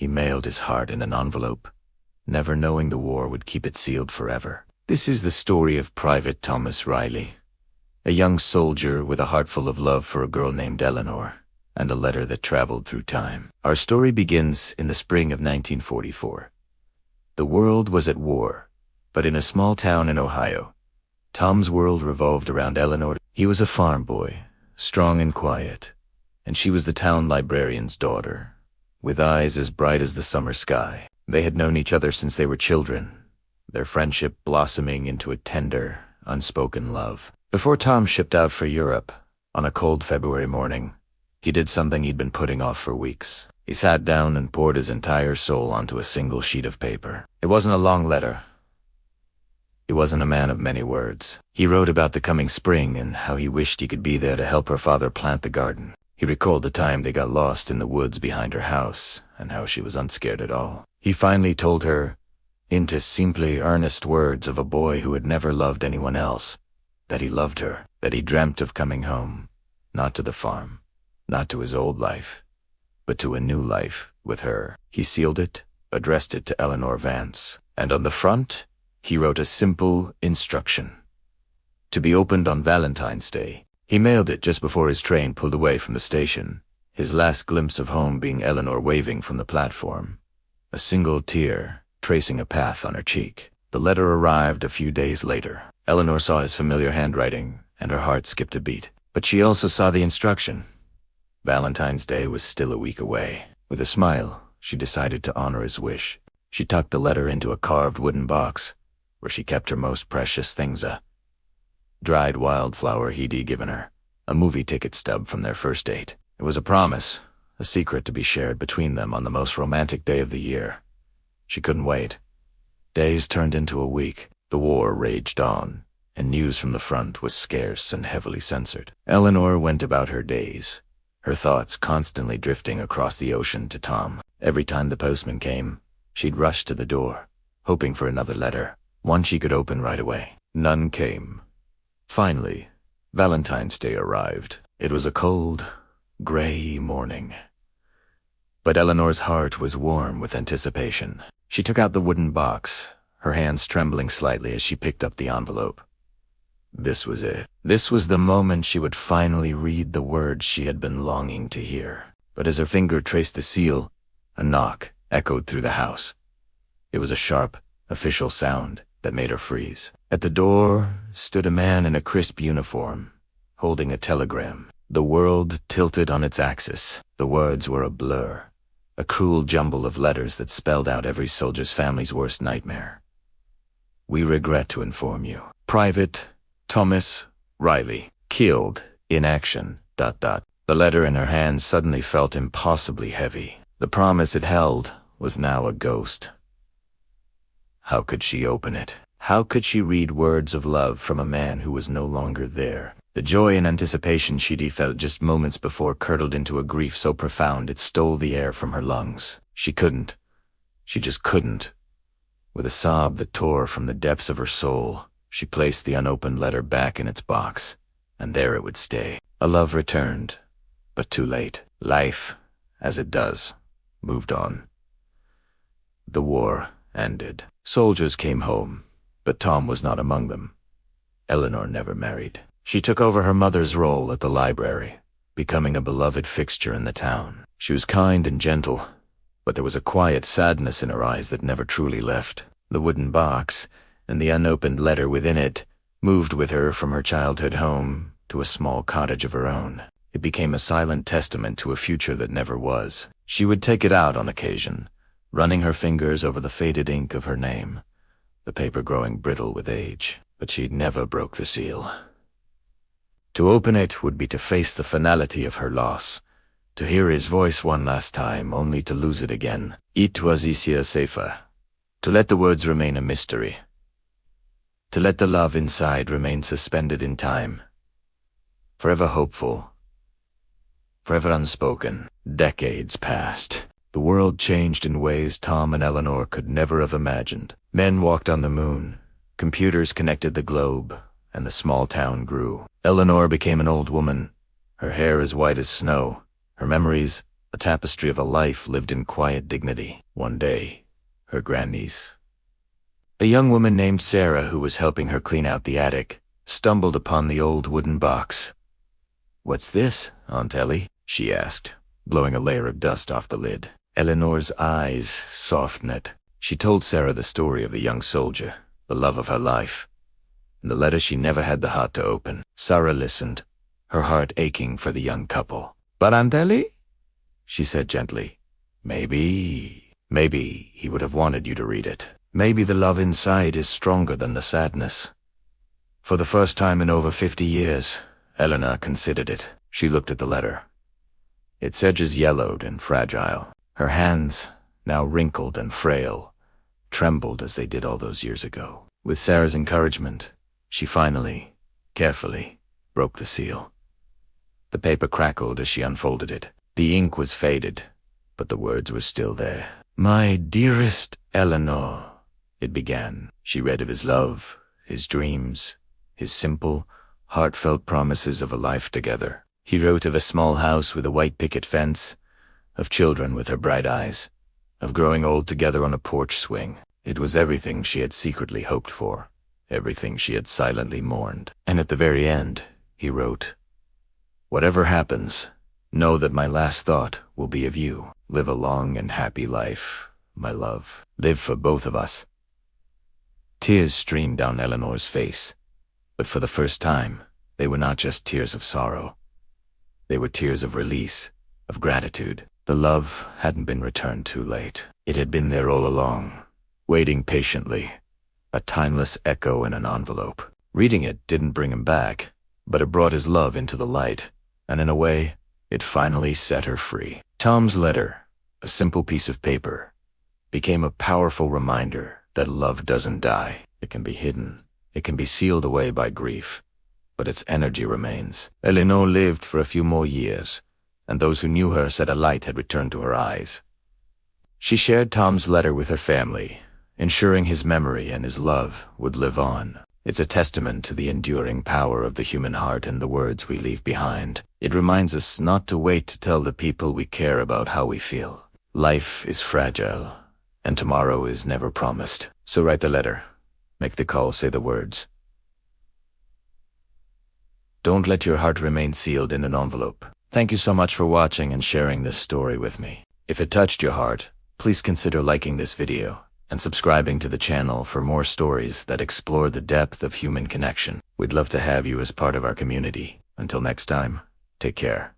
He mailed his heart in an envelope, never knowing the war would keep it sealed forever. This is the story of Private Thomas Riley, a young soldier with a heart full of love for a girl named Eleanor, and a letter that traveled through time. Our story begins in the spring of 1944. The world was at war, but in a small town in Ohio. Tom's world revolved around Eleanor. He was a farm boy, strong and quiet, and she was the town librarian's daughter, with eyes as bright as the summer sky. They had known each other since they were children, their friendship blossoming into a tender, unspoken love. Before Tom shipped out for Europe, on a cold February morning, he did something he'd been putting off for weeks. He sat down and poured his entire soul onto a single sheet of paper. It wasn't a long letter. He wasn't a man of many words. He wrote about the coming spring and how he wished he could be there to help her father plant the garden. He recalled the time they got lost in the woods behind her house and how she was unscared at all. He finally told her, into simply earnest words of a boy who had never loved anyone else, that he loved her, that he dreamt of coming home, not to the farm, not to his old life, but to a new life with her. He sealed it, addressed it to Eleanor Vance, and on the front, he wrote a simple instruction, to be opened on Valentine's Day. He mailed it just before his train pulled away from the station, his last glimpse of home being Eleanor waving from the platform, a single tear tracing a path on her cheek. The letter arrived a few days later. Eleanor saw his familiar handwriting, and her heart skipped a beat. But she also saw the instruction. Valentine's Day was still a week away. With a smile, she decided to honor his wish. She tucked the letter into a carved wooden box, where she kept her most precious things, a dried wildflower he'd given her, a movie ticket stub from their first date. It was a promise, a secret to be shared between them on the most romantic day of the year. She couldn't wait. Days turned into a week. The war raged on, and news from the front was scarce and heavily censored. Eleanor went about her days, her thoughts constantly drifting across the ocean to Tom. Every time the postman came, she'd rush to the door, hoping for another letter, one she could open right away. None came. Finally, Valentine's Day arrived. It was a cold, gray morning. But Eleanor's heart was warm with anticipation. She took out the wooden box, her hands trembling slightly as she picked up the envelope. This was it. This was the moment she would finally read the words she had been longing to hear. But as her finger traced the seal, a knock echoed through the house. It was a sharp, official sound that made her freeze. At the door stood a man in a crisp uniform, holding a telegram. The world tilted on its axis. The words were a blur, a cruel jumble of letters that spelled out every soldier's family's worst nightmare. We regret to inform you. Private Thomas Riley, killed in action, ... The letter in her hand suddenly felt impossibly heavy. The promise it held was now a ghost. How could she open it? How could she read words of love from a man who was no longer there? The joy and anticipation she'd felt just moments before curdled into a grief so profound it stole the air from her lungs. She couldn't. She just couldn't. With a sob that tore from the depths of her soul, she placed the unopened letter back in its box, and there it would stay. A love returned, but too late. Life, as it does, moved on. The war ended. Soldiers came home, but Tom was not among them. Eleanor never married. She took over her mother's role at the library, becoming a beloved fixture in the town. She was kind and gentle, but there was a quiet sadness in her eyes that never truly left. The wooden box, and the unopened letter within it, moved with her from her childhood home to a small cottage of her own. It became a silent testament to a future that never was. She would take it out on occasion, running her fingers over the faded ink of her name, the paper growing brittle with age. But she never broke the seal. To open it would be to face the finality of her loss, to hear his voice one last time, only to lose it again. It was easier safer, to let the words remain a mystery, to let the love inside remain suspended in time, forever hopeful, forever unspoken. Decades passed. The world changed in ways Tom and Eleanor could never have imagined. Men walked on the moon, computers connected the globe, and the small town grew. Eleanor became an old woman, her hair as white as snow, her memories a tapestry of a life lived in quiet dignity. One day, her grandniece, a young woman named Sarah who was helping her clean out the attic, stumbled upon the old wooden box. "What's this, Aunt Ellie?" she asked, blowing a layer of dust off the lid. Eleanor's eyes softened. She told Sarah the story of the young soldier, the love of her life, and the letter she never had the heart to open. Sarah listened, her heart aching for the young couple. "But Aunt Ellie," she said gently, maybe he would have wanted you to read it. Maybe the love inside is stronger than the sadness." For the first time in over 50 years, Eleanor considered it. She looked at the letter. Its edges yellowed and fragile. Her hands, now wrinkled and frail, trembled as they did all those years ago. With Sarah's encouragement, she finally, carefully, broke the seal. The paper crackled as she unfolded it. The ink was faded, but the words were still there. "My dearest Eleanor," it began. She read of his love, his dreams, his simple, heartfelt promises of a life together. He wrote of a small house with a white picket fence, of children with her bright eyes, of growing old together on a porch swing. It was everything she had secretly hoped for, everything she had silently mourned. And at the very end, he wrote, "Whatever happens, know that my last thought will be of you. Live a long and happy life, my love. Live for both of us." Tears streamed down Eleanor's face, but for the first time, they were not just tears of sorrow. They were tears of release, of gratitude. The love hadn't been returned too late. It had been there all along, waiting patiently, a timeless echo in an envelope. Reading it didn't bring him back, but it brought his love into the light, and in a way, it finally set her free. Tom's letter, a simple piece of paper, became a powerful reminder that love doesn't die. It can be hidden. It can be sealed away by grief, but its energy remains. Eleanor lived for a few more years, and those who knew her said a light had returned to her eyes. She shared Tom's letter with her family, ensuring his memory and his love would live on. It's a testament to the enduring power of the human heart and the words we leave behind. It reminds us not to wait to tell the people we care about how we feel. Life is fragile, and tomorrow is never promised. So write the letter. Make the call, say the words. Don't let your heart remain sealed in an envelope. Thank you so much for watching and sharing this story with me. If it touched your heart, please consider liking this video and subscribing to the channel for more stories that explore the depth of human connection. We'd love to have you as part of our community. Until next time, take care.